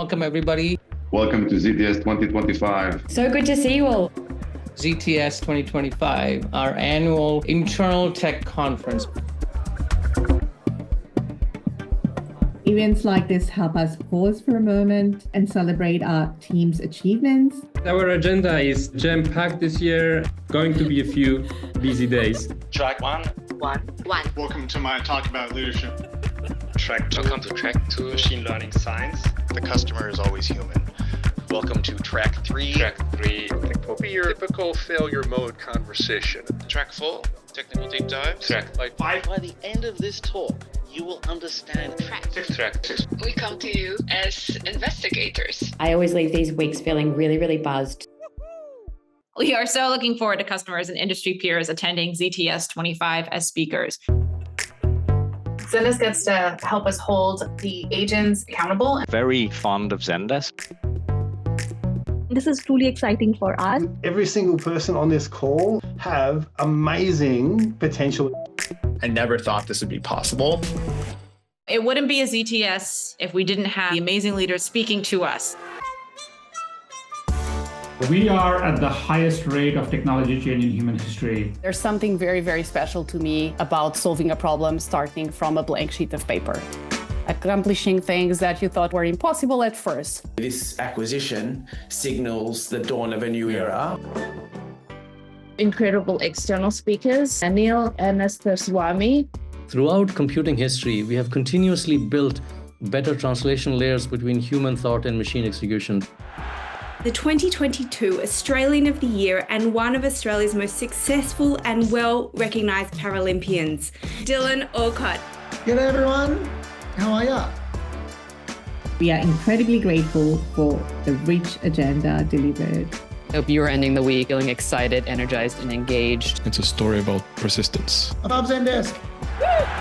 Welcome, everybody. Welcome to ZTS 2025. So good to see you all. ZTS 2025, our annual internal tech conference. Events like this help us pause for a moment and celebrate our team's achievements. Our agenda is jam-packed this year. Going to be a few busy days. Track one. Welcome to my talk about leadership. Track two. Welcome to track two. Machine learning science. The customer is always human. Welcome to track three. Track three will be your typical failure mode conversation. Track four, technical deep dives. Track five. By the end of this talk, you will understand track six. We come to you as investigators. I always leave these weeks feeling really buzzed. We are so looking forward to customers and industry peers attending ZTS 25 as speakers. Zendesk gets to help us hold the agents accountable. Very fond of Zendesk. This is truly exciting for us. Every single person on this call have amazing potential. I never thought this would be possible. It wouldn't be a ZTS if we didn't have the amazing leaders speaking to us. We are at the highest rate of technology change in human history. There's something very special to me about solving a problem starting from a blank sheet of paper. Accomplishing things that you thought were impossible at first. This acquisition signals the dawn of a new era. Incredible external speakers, Anil and Esther Swami. Throughout computing history, we have continuously built better translation layers between human thought and machine execution. The 2022 Australian of the Year and one of Australia's most successful and well-recognised Paralympians, Dylan Alcott. G'day everyone, how are ya? We are incredibly grateful for the rich agenda delivered. I hope you're ending the week feeling excited, energized, and engaged. It's a story about persistence. Above Zendesk. Woo!